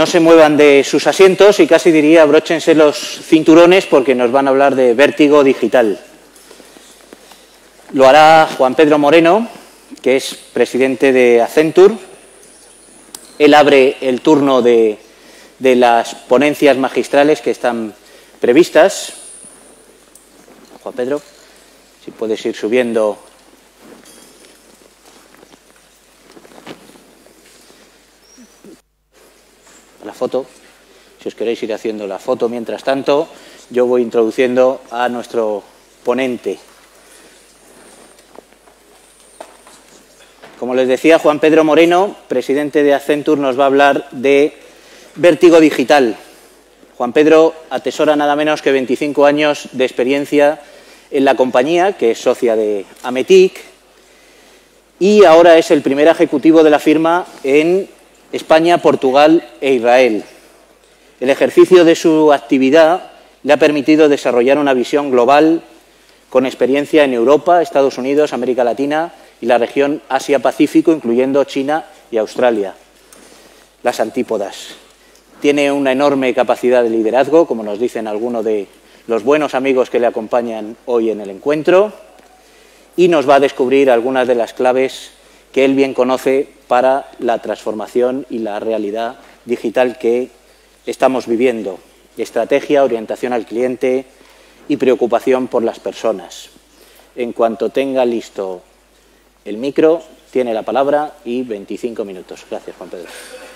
no se muevan de sus asientos y casi diría abróchense los cinturones porque nos van a hablar de vértigo digital. Lo hará Juan Pedro Moreno, que es presidente de Accenture. Él abre el turno de las ponencias magistrales que están previstas. Juan Pedro, si puedes ir subiendo. La foto, si os queréis ir haciendo la foto mientras tanto, yo voy introduciendo a nuestro ponente. Como les decía, Juan Pedro Moreno, presidente de Accenture, nos va a hablar de vértigo digital. Juan Pedro atesora nada menos que 25 años de experiencia en la compañía, que es socia de Ametic, y ahora es el primer ejecutivo de la firma en España, Portugal e Israel. El ejercicio de su actividad le ha permitido desarrollar una visión global con experiencia en Europa, Estados Unidos, América Latina y la región Asia-Pacífico, incluyendo China y Australia. Las antípodas. Tiene una enorme capacidad de liderazgo, como nos dicen algunos de los buenos amigos que le acompañan hoy en el encuentro, y nos va a descubrir algunas de las claves que él bien conoce para la transformación y la realidad digital que estamos viviendo. Estrategia, orientación al cliente y preocupación por las personas. En cuanto tenga listo el micro, tiene la palabra y 25 minutos. Gracias, Juan Pedro.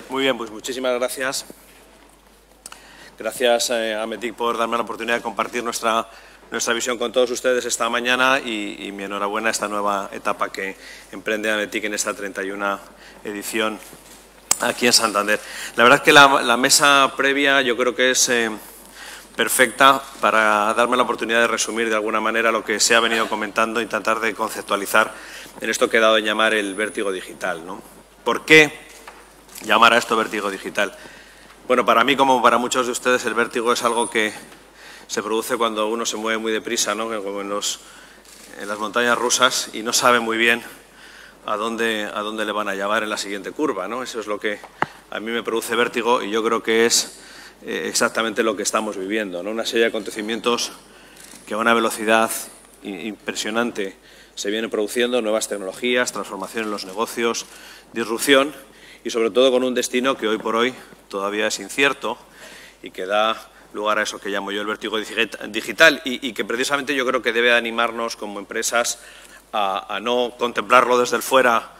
Muy bien, pues muchísimas gracias. Gracias a Ametic por darme la oportunidad de compartir nuestra visión con todos ustedes esta mañana y mi enhorabuena a esta nueva etapa que emprende Ametic en esta 31 edición aquí en Santander. La verdad es que la mesa previa yo creo que es perfecta para darme la oportunidad de resumir de alguna manera lo que se ha venido comentando, intentar de conceptualizar en esto que he dado en llamar el vértigo digital, ¿no? ¿Por qué llamar a esto vértigo digital? Bueno, para mí, como para muchos de ustedes, el vértigo es algo que se produce cuando uno se mueve muy deprisa, ¿no? Como en las montañas rusas y no sabe muy bien a dónde le van a llevar en la siguiente curva, ¿no? Eso es lo que a mí me produce vértigo y yo creo que es exactamente lo que estamos viviendo, ¿no? Una serie de acontecimientos que a una velocidad impresionante se vienen produciendo, nuevas tecnologías, transformación en los negocios, disrupción y sobre todo con un destino que hoy por hoy todavía es incierto y que da lugar a eso que llamo yo el vértigo digital y que precisamente yo creo que debe animarnos como empresas a no contemplarlo desde el fuera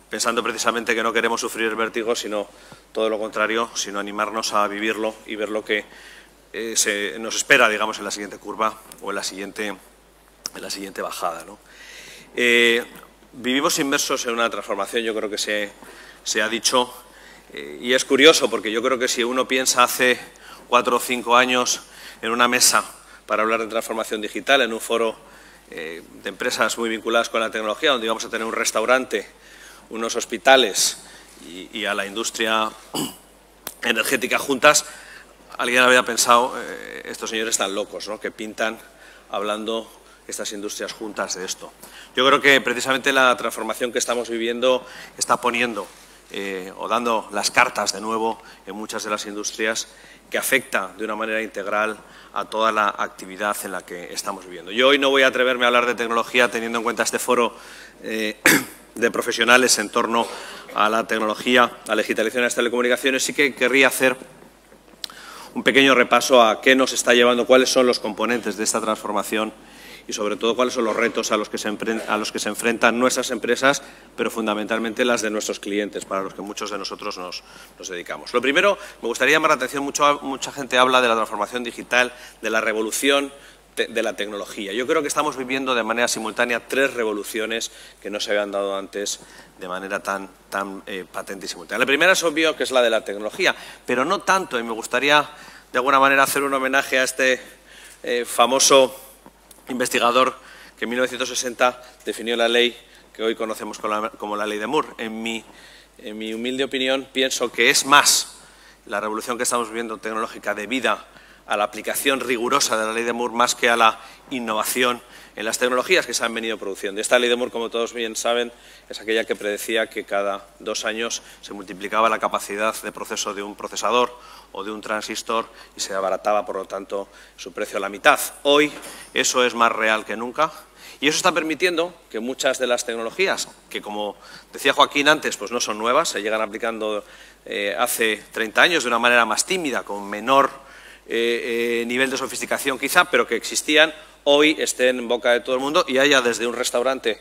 pensando precisamente que no queremos sufrir el vértigo, sino todo lo contrario, sino animarnos a vivirlo y ver lo que nos espera, digamos, en la siguiente curva o en la siguiente bajada, ¿no? Vivimos inmersos en una transformación, yo creo que se ha dicho, y es curioso porque yo creo que si uno piensa hace 4 o 5 años en una mesa para hablar de transformación digital, en un foro de empresas muy vinculadas con la tecnología, donde íbamos a tener un restaurante, unos hospitales y a la industria energética juntas, alguien había pensado, estos señores están locos, ¿no?, que pintan hablando estas industrias juntas de esto. Yo creo que precisamente la transformación que estamos viviendo está poniendo o dando las cartas de nuevo en muchas de las industrias que afecta de una manera integral a toda la actividad en la que estamos viviendo. Yo hoy no voy a atreverme a hablar de tecnología teniendo en cuenta este foro de profesionales en torno a la tecnología, a la digitalización de las telecomunicaciones. Sí que querría hacer un pequeño repaso a qué nos está llevando, cuáles son los componentes de esta transformación y sobre todo cuáles son los retos a los que se enfrentan nuestras empresas, pero fundamentalmente las de nuestros clientes, para los que muchos de nosotros nos dedicamos. Lo primero, me gustaría llamar la atención, mucha gente habla de la transformación digital, de la revolución de la tecnología. Yo creo que estamos viviendo de manera simultánea 3 revoluciones que no se habían dado antes de manera tan patente y simultánea. La primera es obvio que es la de la tecnología, pero no tanto, y me gustaría de alguna manera hacer un homenaje a este famoso investigador que en 1960 definió la ley que hoy conocemos como la ley de Moore. En mi humilde opinión, pienso que es más la revolución que estamos viviendo tecnológica debida a la aplicación rigurosa de la ley de Moore más que a la innovación en las tecnologías que se han venido produciendo. Esta ley de Moore, como todos bien saben, es aquella que predecía que cada 2 años se multiplicaba la capacidad de proceso de un procesador o de un transistor y se abarataba, por lo tanto, su precio a la mitad. Hoy eso es más real que nunca y eso está permitiendo que muchas de las tecnologías, que como decía Joaquín antes, pues no son nuevas, se llegan aplicando hace 30 años de una manera más tímida, con menor nivel de sofisticación quizá, pero que existían, hoy estén en boca de todo el mundo y haya desde un restaurante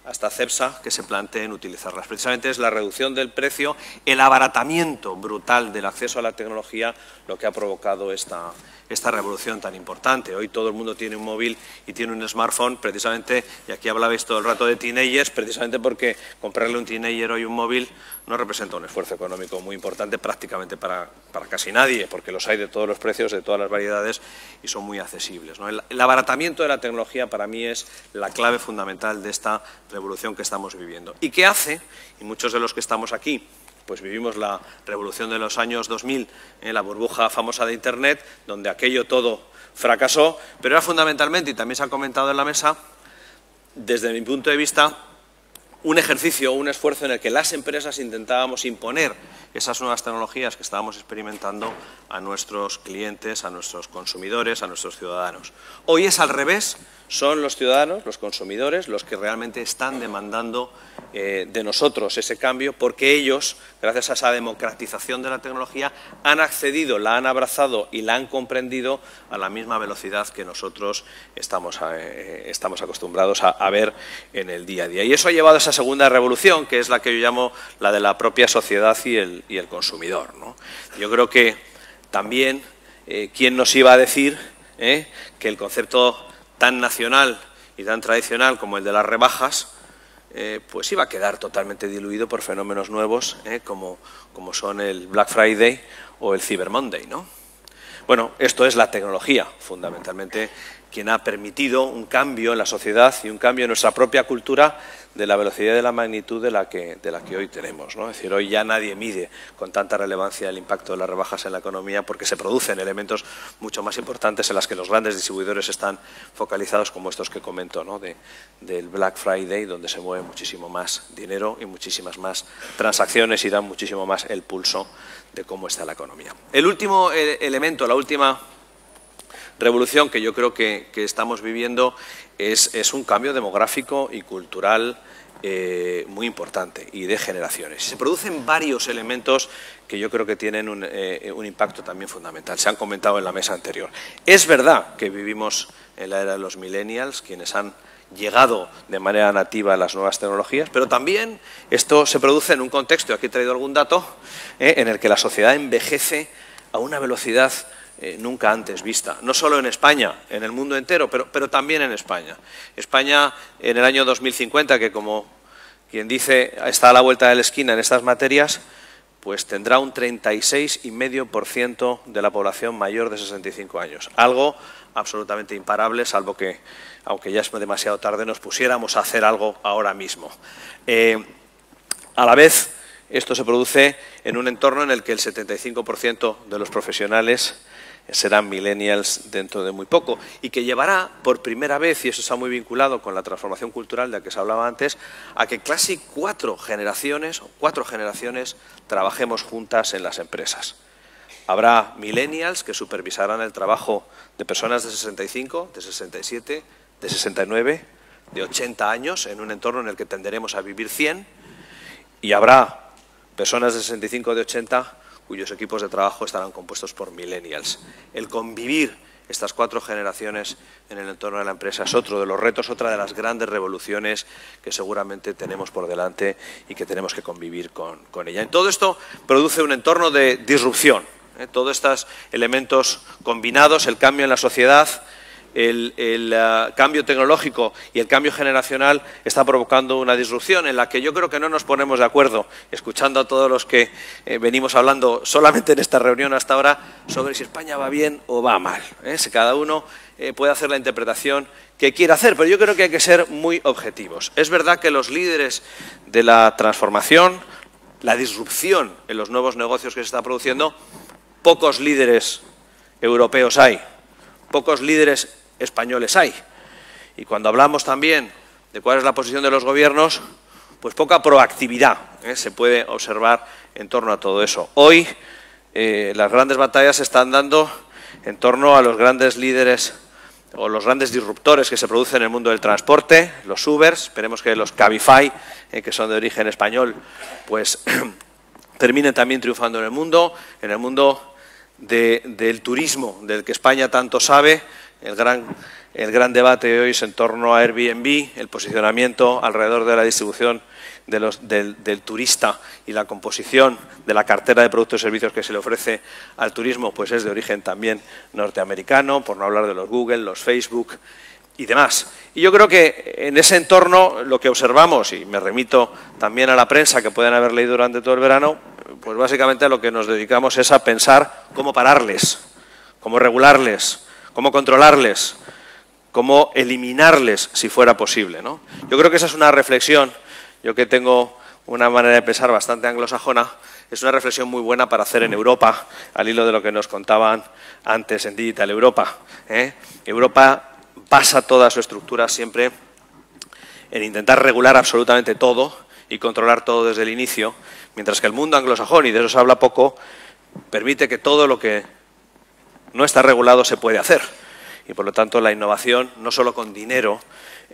hasta Cepsa que se planteen utilizarlas. Precisamente es la reducción del precio, el abaratamiento brutal del acceso a la tecnología lo que ha provocado esta revolución tan importante. Hoy todo el mundo tiene un móvil y tiene un smartphone, precisamente, y aquí hablabais todo el rato de teenagers, precisamente porque comprarle a un teenager hoy un móvil no representa un esfuerzo económico muy importante prácticamente para casi nadie, porque los hay de todos los precios, de todas las variedades y son muy accesibles, ¿no? El abaratamiento de la tecnología para mí es la clave fundamental de esta revolución que estamos viviendo. ¿Y qué hace? Y muchos de los que estamos aquí pues vivimos la revolución de los años 2000, la burbuja famosa de Internet, donde aquello todo fracasó, pero era fundamentalmente, y también se ha comentado en la mesa, desde mi punto de vista, un ejercicio, un esfuerzo en el que las empresas intentábamos imponer esas nuevas tecnologías que estábamos experimentando a nuestros clientes, a nuestros consumidores, a nuestros ciudadanos. Hoy es al revés, son los ciudadanos, los consumidores, los que realmente están demandando de nosotros ese cambio, porque ellos, gracias a esa democratización de la tecnología, han accedido, la han abrazado y la han comprendido a la misma velocidad que nosotros estamos acostumbrados a ver en el día a día. Y eso ha llevado a esa segunda revolución, que es la que yo llamo la de la propia sociedad y el consumidor, ¿no? Yo creo que también, ¿quién nos iba a decir que el concepto tan nacional y tan tradicional como el de las rebajas pues iba a quedar totalmente diluido por fenómenos nuevos como son el Black Friday o el Cyber Monday, ¿no? Bueno, esto es la tecnología, fundamentalmente, quien ha permitido un cambio en la sociedad y un cambio en nuestra propia cultura de la velocidad y de la magnitud de la que hoy tenemos, ¿no? Es decir, hoy ya nadie mide con tanta relevancia el impacto de las rebajas en la economía porque se producen elementos mucho más importantes en las que los grandes distribuidores están focalizados, como estos que comento, ¿no? Del Black Friday, donde se mueve muchísimo más dinero y muchísimas más transacciones y dan muchísimo más el pulso de cómo está la economía. El último elemento, la última revolución que yo creo que estamos viviendo es un cambio demográfico y cultural muy importante y de generaciones. Se producen varios elementos que yo creo que tienen un impacto también fundamental. Se han comentado en la mesa anterior. Es verdad que vivimos en la era de los millennials, quienes han llegado de manera nativa a las nuevas tecnologías, pero también esto se produce en un contexto, y aquí he traído algún dato, en el que la sociedad envejece a una velocidad nunca antes vista, no solo en España, en el mundo entero, pero también en España. España en el año 2050, que como quien dice está a la vuelta de la esquina en estas materias, pues tendrá un 36,5% de la población mayor de 65 años. Algo absolutamente imparable, salvo que, aunque ya es demasiado tarde, nos pusiéramos a hacer algo ahora mismo. A la vez, esto se produce en un entorno en el que el 75% de los profesionales serán millennials dentro de muy poco y que llevará por primera vez, y eso está muy vinculado con la transformación cultural de la que se hablaba antes, a que casi 4 generaciones trabajemos juntas en las empresas. Habrá millennials que supervisarán el trabajo de personas de 65, de 67, de 69, de 80 años en un entorno en el que tenderemos a vivir 100, y habrá personas de 65, de 80 cuyos equipos de trabajo estarán compuestos por millennials. El convivir estas 4 generaciones en el entorno de la empresa es otro de los retos, otra de las grandes revoluciones que seguramente tenemos por delante y que tenemos que convivir con ella. En todo esto produce un entorno de disrupción. Todos estos elementos combinados, el cambio en la sociedad, el cambio tecnológico y el cambio generacional está provocando una disrupción en la que yo creo que no nos ponemos de acuerdo, escuchando a todos los que venimos hablando solamente en esta reunión hasta ahora, sobre si España va bien o va mal. Si cada uno puede hacer la interpretación que quiera hacer, pero yo creo que hay que ser muy objetivos. Es verdad que los líderes de la transformación, la disrupción en los nuevos negocios que se está produciendo, pocos líderes europeos hay, pocos líderes españoles hay. Y cuando hablamos también de cuál es la posición de los gobiernos, pues poca proactividad se puede observar en torno a todo eso. Hoy las grandes batallas se están dando en torno a los grandes líderes o los grandes disruptores que se producen en el mundo del transporte, los Ubers, esperemos que los Cabify, que son de origen español, pues terminen también triunfando en el mundo del turismo, del que España tanto sabe. El gran debate de hoy es en torno a Airbnb, el posicionamiento alrededor de la distribución del turista y la composición de la cartera de productos y servicios que se le ofrece al turismo, pues es de origen también norteamericano, por no hablar de los Google, los Facebook y demás. Y yo creo que en ese entorno lo que observamos, y me remito también a la prensa que pueden haber leído durante todo el verano, pues básicamente a lo que nos dedicamos es a pensar cómo pararles, cómo regularles, cómo controlarles, cómo eliminarles si fuera posible, ¿no? Yo creo que esa es una reflexión, yo que tengo una manera de pensar bastante anglosajona, es una reflexión muy buena para hacer en Europa, al hilo de lo que nos contaban antes en Digital Europa. Europa basa toda su estructura siempre en intentar regular absolutamente todo y controlar todo desde el inicio, mientras que el mundo anglosajón, y de eso se habla poco, permite que todo lo que no está regulado se puede hacer. Y por lo tanto la innovación, no solo con dinero,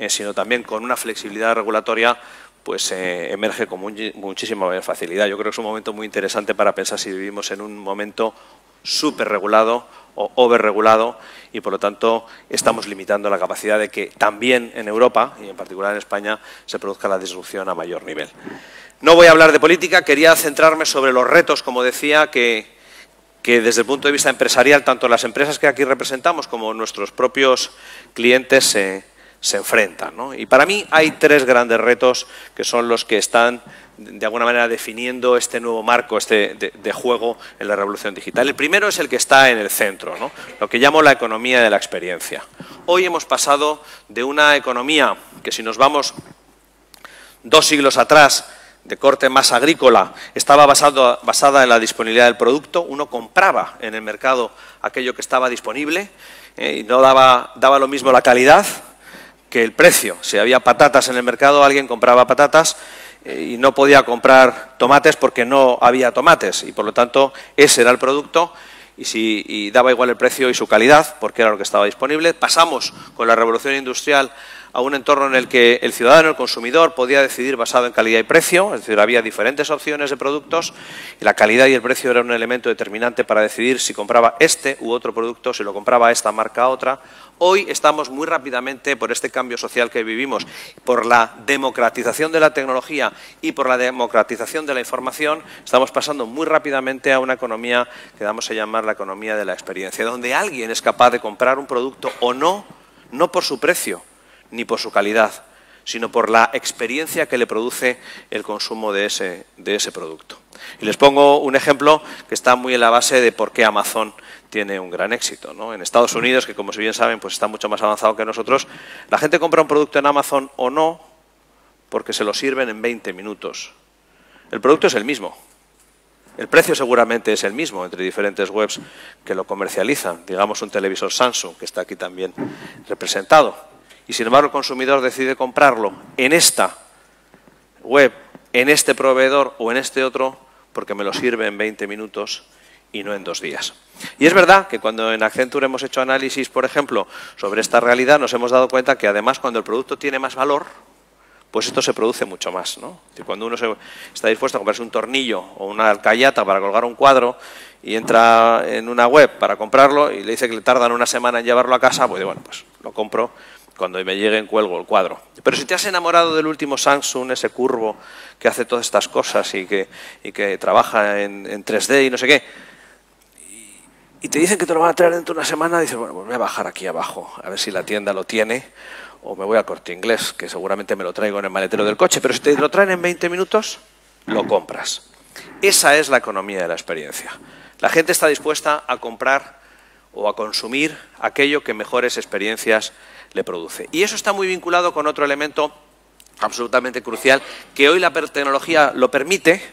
sino también con una flexibilidad regulatoria, pues emerge con muchísima mayor facilidad. Yo creo que es un momento muy interesante para pensar si vivimos en un momento súper regulado o overregulado y por lo tanto estamos limitando la capacidad de que también en Europa y en particular en España se produzca la disrupción a mayor nivel. No voy a hablar de política, quería centrarme sobre los retos, como decía, que desde el punto de vista empresarial, tanto las empresas que aquí representamos como nuestros propios clientes se enfrentan, ¿no? Y para mí hay tres grandes retos que son los que están de alguna manera definiendo este nuevo marco de juego en la revolución digital. El primero es el que está en el centro, ¿no? Lo que llamo la economía de la experiencia. Hoy hemos pasado de una economía que, si nos vamos 2 siglos atrás, de corte más agrícola, estaba basada en la disponibilidad del producto. Uno compraba en el mercado aquello que estaba disponible y no daba lo mismo la calidad que el precio. Si había patatas en el mercado, alguien compraba patatas y no podía comprar tomates porque no había tomates y por lo tanto ese era el producto y daba igual el precio y su calidad porque era lo que estaba disponible. Pasamos con la revolución industrial a un entorno en el que el ciudadano, el consumidor, podía decidir basado en calidad y precio, es decir, había diferentes opciones de productos y la calidad y el precio era un elemento determinante para decidir si compraba este u otro producto, si lo compraba esta marca u otra. Hoy estamos muy rápidamente, por este cambio social que vivimos, por la democratización de la tecnología y por la democratización de la información, estamos pasando muy rápidamente a una economía que vamos a llamar la economía de la experiencia, donde alguien es capaz de comprar un producto o no por su precio, ni por su calidad, sino por la experiencia que le produce el consumo de ese producto. Y les pongo un ejemplo que está muy en la base de por qué Amazon tiene un gran éxito, ¿no? En Estados Unidos, que como bien saben, pues está mucho más avanzado que nosotros, la gente compra un producto en Amazon o no porque se lo sirven en 20 minutos. El producto es el mismo. El precio seguramente es el mismo entre diferentes webs que lo comercializan. Digamos un televisor Samsung, que está aquí también representado. Y sin embargo el consumidor decide comprarlo en esta web, en este proveedor o en este otro porque me lo sirve en 20 minutos y no en 2 días. Y es verdad que cuando en Accenture hemos hecho análisis, por ejemplo, sobre esta realidad, nos hemos dado cuenta que además cuando el producto tiene más valor, pues esto se produce mucho más, ¿no? Es decir, cuando uno está dispuesto a comprarse un tornillo o una alcayata para colgar un cuadro y entra en una web para comprarlo y le dice que le tardan una semana en llevarlo a casa, pues bueno, pues lo compro. Cuando me llegue cuelgo el cuadro. Pero si te has enamorado del último Samsung, ese curvo que hace todas estas cosas y que trabaja en 3D y no sé qué, y te dicen que te lo van a traer dentro de una semana, dices, bueno, pues voy a bajar aquí abajo, a ver si la tienda lo tiene, o me voy a Corte Inglés, que seguramente me lo traigo en el maletero del coche, pero si te lo traen en 20 minutos, lo compras. Esa es la economía de la experiencia. La gente está dispuesta a comprar o a consumir aquello que mejores experiencias le produce. Y eso está muy vinculado con otro elemento absolutamente crucial que hoy la tecnología lo permite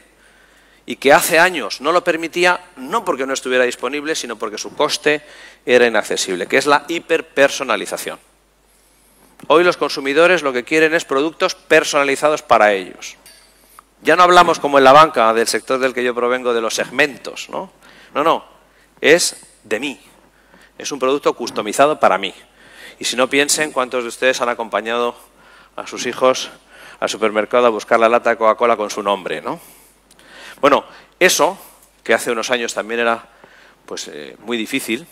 y que hace años no lo permitía, no porque no estuviera disponible, sino porque su coste era inaccesible, que es la hiperpersonalización. Hoy los consumidores lo que quieren es productos personalizados para ellos. Ya no hablamos como en la banca, del sector del que yo provengo, de los segmentos, ¿no? No, es de mí. Es un producto customizado para mí. Y si no, piensen cuántos de ustedes han acompañado a sus hijos al supermercado a buscar la lata de Coca-Cola con su nombre, ¿no? Bueno, eso, que hace unos años también era pues, muy difícil,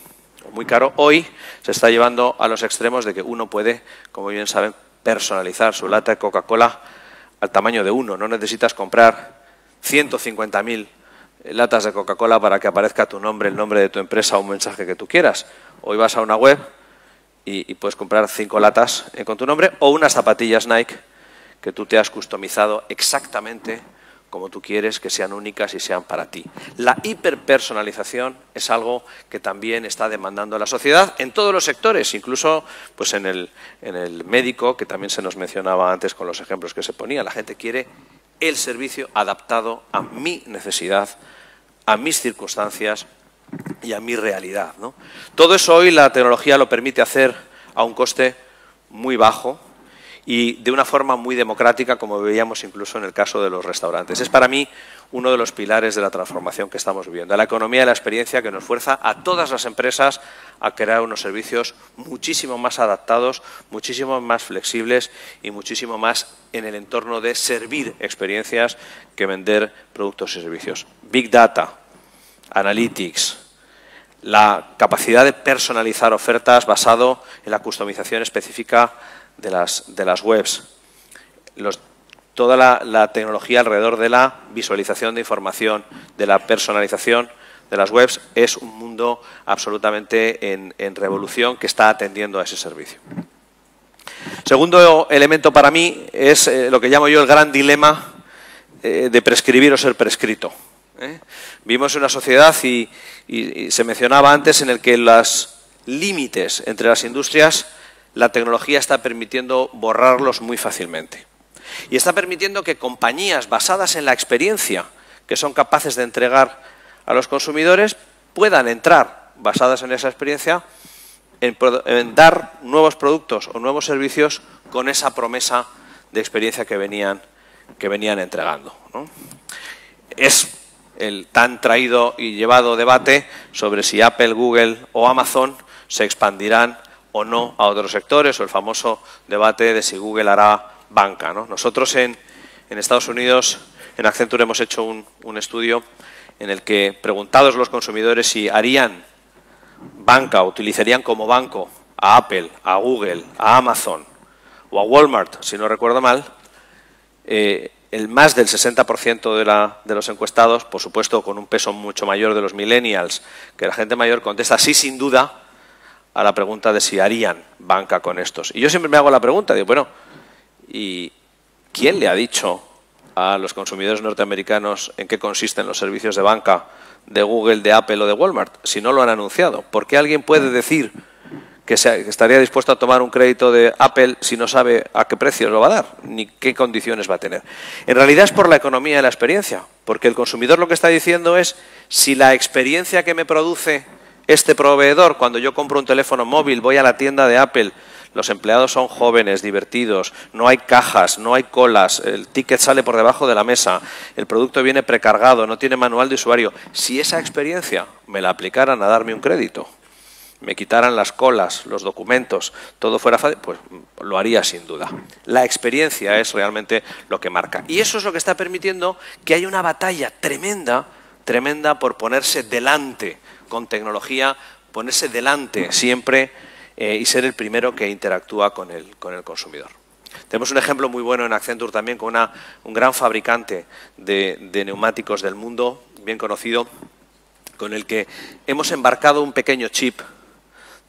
o muy caro, hoy se está llevando a los extremos de que uno puede, como bien saben, personalizar su lata de Coca-Cola al tamaño de uno. No necesitas comprar 150.000 latas de Coca-Cola para que aparezca tu nombre, el nombre de tu empresa o un mensaje que tú quieras. Hoy vas a una web y puedes comprar 5 latas con tu nombre o unas zapatillas Nike que tú te has customizado exactamente como tú quieres, que sean únicas y sean para ti. La hiperpersonalización es algo que también está demandando la sociedad en todos los sectores, incluso pues en el médico, que también se nos mencionaba antes con los ejemplos que se ponían. La gente quiere el servicio adaptado a mi necesidad, a mis circunstancias y a mi realidad, ¿no? Todo eso hoy la tecnología lo permite hacer a un coste muy bajo y de una forma muy democrática, como veíamos incluso en el caso de los restaurantes. Es para mí uno de los pilares de la transformación que estamos viviendo. La economía de la experiencia que nos fuerza a todas las empresas a crear unos servicios muchísimo más adaptados, muchísimo más flexibles y muchísimo más en el entorno de servir experiencias que vender productos y servicios. Big Data, Analytics, la capacidad de personalizar ofertas basado en la customización específica de las webs, toda la tecnología alrededor de la visualización de información, de la personalización de las webs, es un mundo absolutamente en revolución que está atendiendo a ese servicio. Segundo elemento para mí es lo que llamo yo el gran dilema de prescribir o ser prescrito. Vivimos en una sociedad y se mencionaba antes en el que los límites entre las industrias, la tecnología está permitiendo borrarlos muy fácilmente. Y está permitiendo que compañías basadas en la experiencia que son capaces de entregar a los consumidores puedan entrar, basadas en esa experiencia, en dar nuevos productos o nuevos servicios con esa promesa de experiencia que venían entregando, ¿no? Es el tan traído y llevado debate sobre si Apple, Google o Amazon se expandirán o no a otros sectores, o el famoso debate de si Google hará banca, ¿no? Nosotros en Estados Unidos, en Accenture, hemos hecho un estudio en el que, preguntados los consumidores si harían banca o utilizarían como banco a Apple, a Google, a Amazon o a Walmart, si no recuerdo mal, el más del 60% de los encuestados, por supuesto con un peso mucho mayor de los millennials, que la gente mayor contesta sí, sin duda, a la pregunta de si harían banca con estos. Y yo siempre me hago la pregunta, digo, bueno, ¿y quién le ha dicho a los consumidores norteamericanos en qué consisten los servicios de banca de Google, de Apple o de Walmart, si no lo han anunciado? ¿Por qué alguien puede decir que estaría dispuesto a tomar un crédito de Apple si no sabe a qué precios lo va a dar, ni qué condiciones va a tener? En realidad es por la economía de la experiencia, porque el consumidor lo que está diciendo es si la experiencia que me produce este proveedor, cuando yo compro un teléfono móvil, voy a la tienda de Apple, los empleados son jóvenes, divertidos, no hay cajas, no hay colas, el ticket sale por debajo de la mesa, el producto viene precargado, no tiene manual de usuario. Si esa experiencia me la aplicaran a darme un crédito, me quitaran las colas, los documentos, todo fuera fácil, pues lo haría sin duda. La experiencia es realmente lo que marca. Y eso es lo que está permitiendo que haya una batalla tremenda por ponerse delante con tecnología, ponerse delante siempre y ser el primero que interactúa con el consumidor. Tenemos un ejemplo muy bueno en Accenture también con un gran fabricante de neumáticos del mundo, bien conocido, con el que hemos embarcado un pequeño chip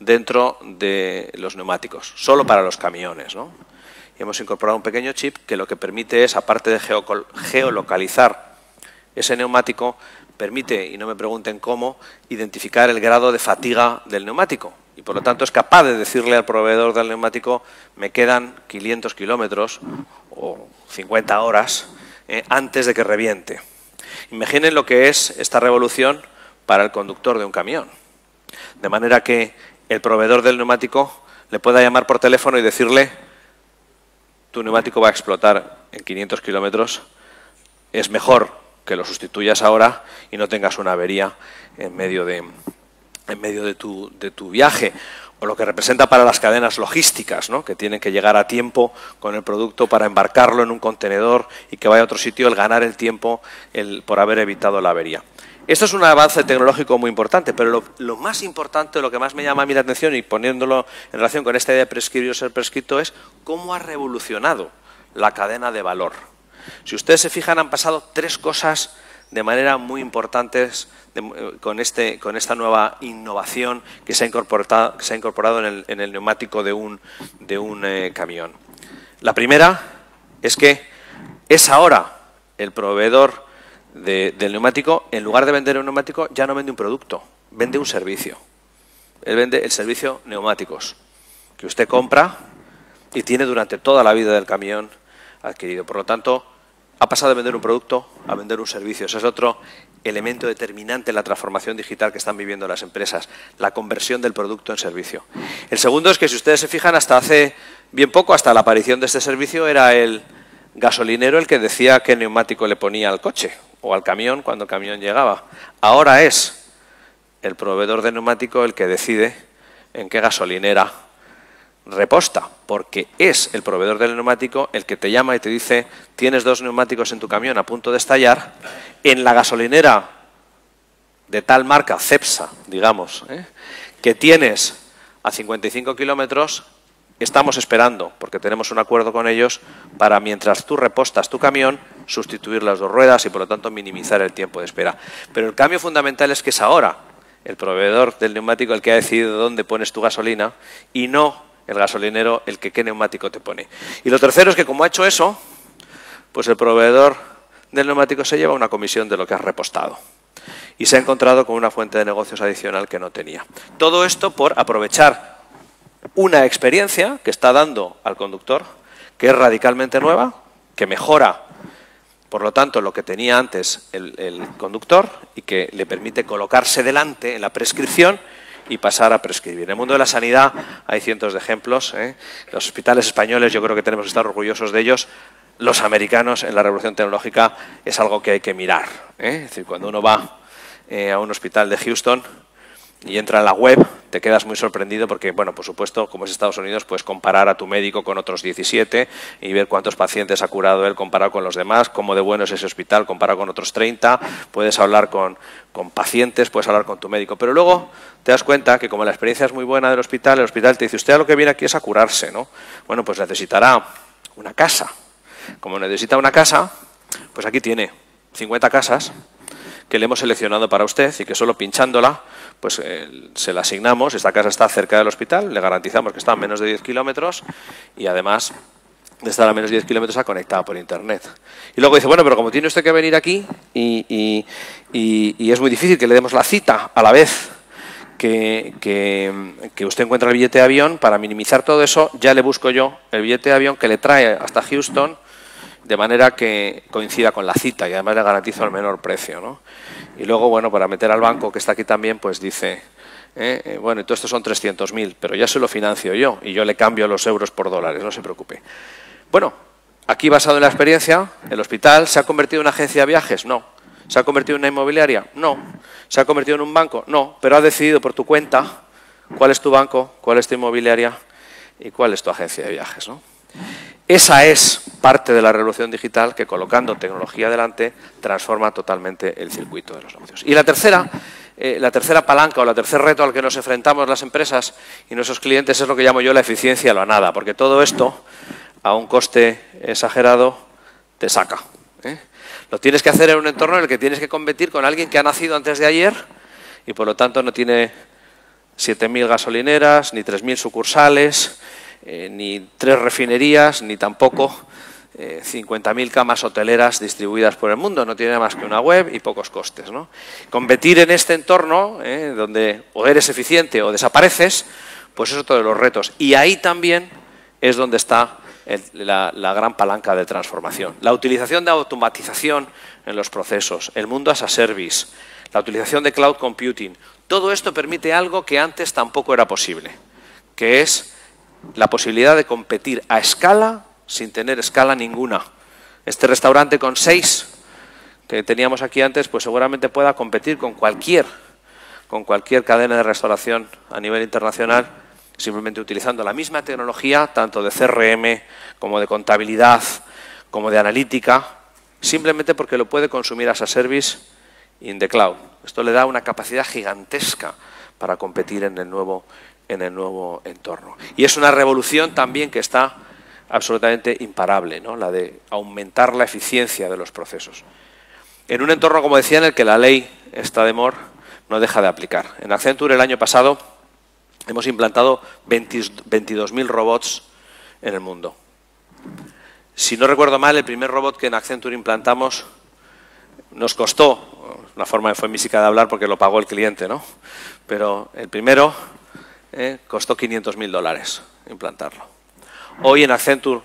dentro de los neumáticos, solo para los camiones, ¿no? Y hemos incorporado un pequeño chip que lo que permite es, aparte de geolocalizar ese neumático, permite, y no me pregunten cómo, identificar el grado de fatiga del neumático. Y por lo tanto es capaz de decirle al proveedor del neumático, me quedan 500 kilómetros o 50 horas antes de que reviente. Imaginen lo que es esta revolución para el conductor de un camión. De manera que el proveedor del neumático le pueda llamar por teléfono y decirle: tu neumático va a explotar en 500 kilómetros, es mejor que lo sustituyas ahora y no tengas una avería en medio de tu viaje. O lo que representa para las cadenas logísticas, ¿no? Que tienen que llegar a tiempo con el producto para embarcarlo en un contenedor y que vaya a otro sitio, el ganar el tiempo por haber evitado la avería. Esto es un avance tecnológico muy importante, pero lo más importante, lo que más me llama a mí la atención, y poniéndolo en relación con esta idea de prescribir o ser prescrito, es cómo ha revolucionado la cadena de valor. Si ustedes se fijan, han pasado 3 cosas de manera muy importantes con esta nueva innovación que se ha incorporado en el neumático de un camión. La primera es que es ahora el proveedor del neumático, en lugar de vender un neumático, ya no vende un producto, vende un servicio. Él vende el servicio neumáticos, que usted compra y tiene durante toda la vida del camión adquirido. Por lo tanto, ha pasado de vender un producto a vender un servicio. Ese es otro elemento determinante en la transformación digital que están viviendo las empresas, la conversión del producto en servicio. El segundo es que, si ustedes se fijan, hasta hace bien poco, hasta la aparición de este servicio, era el gasolinero el que decía qué neumático le ponía al coche o al camión cuando el camión llegaba. Ahora es el proveedor de neumático el que decide en qué gasolinera reposta, porque es el proveedor del neumático el que te llama y te dice: tienes 2 neumáticos en tu camión a punto de estallar, en la gasolinera de tal marca, Cepsa, digamos, que tienes a 55 kilómetros, estamos esperando, porque tenemos un acuerdo con ellos, para, mientras tú repostas tu camión, sustituir las 2 ruedas y, por lo tanto, minimizar el tiempo de espera. Pero el cambio fundamental es que es ahora el proveedor del neumático el que ha decidido dónde pones tu gasolina y no el gasolinero el que qué neumático te pone. Y lo tercero es que, como ha hecho eso, pues el proveedor del neumático se lleva una comisión de lo que has repostado. Y se ha encontrado con una fuente de negocios adicional que no tenía. Todo esto por aprovechar una experiencia que está dando al conductor, que es radicalmente nueva, que mejora, por lo tanto, lo que tenía antes el conductor y que le permite colocarse delante en la prescripción y pasar a prescribir. En el mundo de la sanidad hay cientos de ejemplos. Los hospitales españoles, yo creo que tenemos que estar orgullosos de ellos. Los americanos, en la revolución tecnológica, es algo que hay que mirar. Es decir, cuando uno va a un hospital de Houston y entra en la web, te quedas muy sorprendido porque, bueno, por supuesto, como es Estados Unidos, puedes comparar a tu médico con otros 17 y ver cuántos pacientes ha curado él comparado con los demás, cómo de bueno es ese hospital comparado con otros 30, puedes hablar con pacientes, puedes hablar con tu médico, pero luego te das cuenta que, como la experiencia es muy buena del hospital, el hospital te dice: usted a lo que viene aquí es a curarse, ¿no? Bueno, pues necesitará una casa. Como necesita una casa, pues aquí tiene 50 casas que le hemos seleccionado para usted y que solo pinchándola, pues se la asignamos. Esta casa está cerca del hospital, le garantizamos que está a menos de 10 kilómetros y, además de estar a menos de 10 kilómetros, está conectada por Internet. Y luego dice: bueno, pero como tiene usted que venir aquí y es muy difícil que le demos la cita a la vez que usted encuentra el billete de avión, para minimizar todo eso, ya le busco yo el billete de avión que le trae hasta Houston, de manera que coincida con la cita y además le garantizo el menor precio, ¿no? Y luego, bueno, para meter al banco, que está aquí también, pues dice: bueno, y todo esto son 300.000, pero ya se lo financio yo y yo le cambio los euros por dólares, no se preocupe. Bueno, aquí, basado en la experiencia, el hospital ¿se ha convertido en una agencia de viajes? No. ¿Se ha convertido en una inmobiliaria? No. ¿Se ha convertido en un banco? No. Pero ha decidido por tu cuenta cuál es tu banco, cuál es tu inmobiliaria y cuál es tu agencia de viajes, ¿no? Esa es parte de la revolución digital que, colocando tecnología delante, transforma totalmente el circuito de los negocios. Y la tercera palanca o el tercer reto al que nos enfrentamos las empresas y nuestros clientes es lo que llamo yo la eficiencia a la nada, porque todo esto, a un coste exagerado, te saca. Lo tienes que hacer en un entorno en el que tienes que competir con alguien que ha nacido antes de ayer y, por lo tanto, no tiene 7.000 gasolineras, ni 3.000 sucursales, ni 3 refinerías, ni tampoco 50.000 camas hoteleras distribuidas por el mundo. No tiene más que una web y pocos costes, ¿no? Competir en este entorno, donde o eres eficiente o desapareces, pues es otro de los retos. Y ahí también es donde está la gran palanca de transformación. La utilización de automatización en los procesos, el mundo as a service, la utilización de cloud computing, todo esto permite algo que antes tampoco era posible, que es la posibilidad de competir a escala sin tener escala ninguna. Este restaurante con 6 que teníamos aquí antes, pues seguramente pueda competir con cualquier cadena de restauración a nivel internacional, simplemente utilizando la misma tecnología, tanto de CRM como de contabilidad, como de analítica, simplemente porque lo puede consumir as a service in the cloud. Esto le da una capacidad gigantesca para competir en el nuevo entorno. Y es una revolución también que está absolutamente imparable, ¿no? La de aumentar la eficiencia de los procesos. En un entorno, como decía, en el que la ley está de more, no deja de aplicar. En Accenture el año pasado hemos implantado 22.000 robots en el mundo. Si no recuerdo mal, el primer robot que en Accenture implantamos nos costó, una forma eufemística de hablar porque lo pagó el cliente, ¿no? Pero el primero costó $500.000 implantarlo. Hoy en Accenture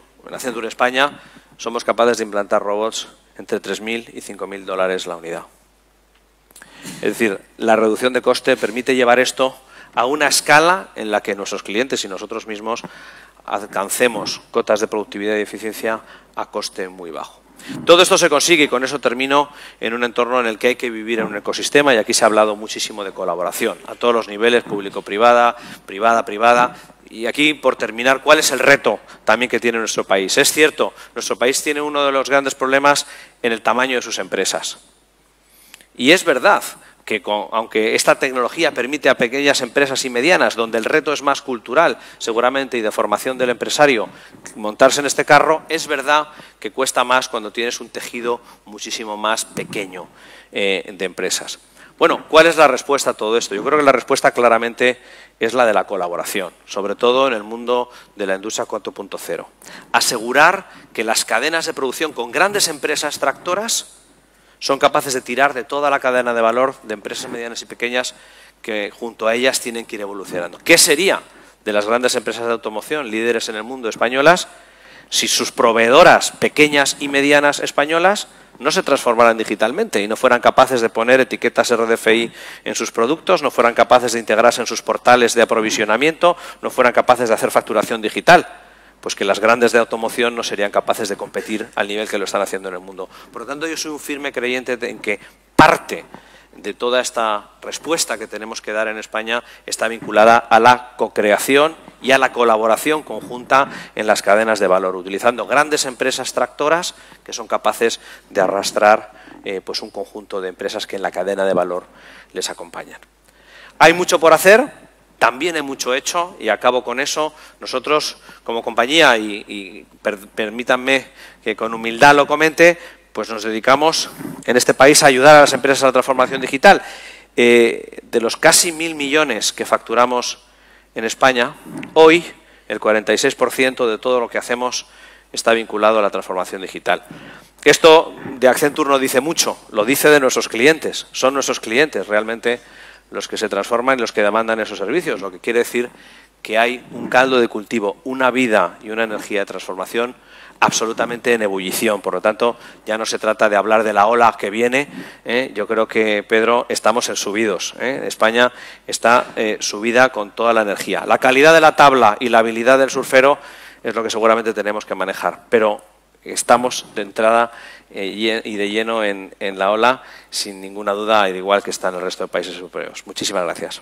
España somos capaces de implantar robots entre $3.000 y $5.000 la unidad. Es decir, la reducción de coste permite llevar esto a una escala en la que nuestros clientes y nosotros mismos alcancemos cotas de productividad y eficiencia a coste muy bajo. Todo esto se consigue, y con eso termino, en un entorno en el que hay que vivir en un ecosistema, y aquí se ha hablado muchísimo de colaboración, a todos los niveles, público-privada, privada-privada. Y aquí, por terminar, ¿cuál es el reto también que tiene nuestro país? Es cierto, nuestro país tiene uno de los grandes problemas en el tamaño de sus empresas. Y es verdad que aunque esta tecnología permite a pequeñas empresas y medianas, donde el reto es más cultural, seguramente, y de formación del empresario, montarse en este carro, es verdad que cuesta más cuando tienes un tejido muchísimo más pequeño de empresas. Bueno, ¿cuál es la respuesta a todo esto? Yo creo que la respuesta claramente es la de la colaboración, sobre todo en el mundo de la industria 4.0. Asegurar que las cadenas de producción con grandes empresas tractoras son capaces de tirar de toda la cadena de valor de empresas medianas y pequeñas que junto a ellas tienen que ir evolucionando. ¿Qué sería de las grandes empresas de automoción, líderes en el mundo españolas, si sus proveedoras pequeñas y medianas españolas no se transformaran digitalmente y no fueran capaces de poner etiquetas RDFI en sus productos, no fueran capaces de integrarse en sus portales de aprovisionamiento, no fueran capaces de hacer facturación digital? Pues que las grandes de automoción no serían capaces de competir al nivel que lo están haciendo en el mundo. Por lo tanto, yo soy un firme creyente en que parte de toda esta respuesta que tenemos que dar en España está vinculada a la co-creación y a la colaboración conjunta en las cadenas de valor, utilizando grandes empresas tractoras que son capaces de arrastrar pues un conjunto de empresas que en la cadena de valor les acompañan. Hay mucho por hacer. También hay mucho hecho, y acabo con eso. Nosotros, como compañía, y permítanme que con humildad lo comente, pues nos dedicamos en este país a ayudar a las empresas a la transformación digital. De los casi 1.000 millones que facturamos en España, hoy el 46% de todo lo que hacemos está vinculado a la transformación digital. Esto de Accenture no dice mucho, lo dice de nuestros clientes. Son nuestros clientes realmente los que se transforman y los que demandan esos servicios, lo que quiere decir que hay un caldo de cultivo, una vida y una energía de transformación absolutamente en ebullición. Por lo tanto, ya no se trata de hablar de la ola que viene. Yo creo que, Pedro, estamos en subidos. España está subida con toda la energía. La calidad de la tabla y la habilidad del surfero es lo que seguramente tenemos que manejar, pero estamos de entrada y de lleno en la ola, sin ninguna duda, al igual que está en el resto de países europeos. Muchísimas gracias.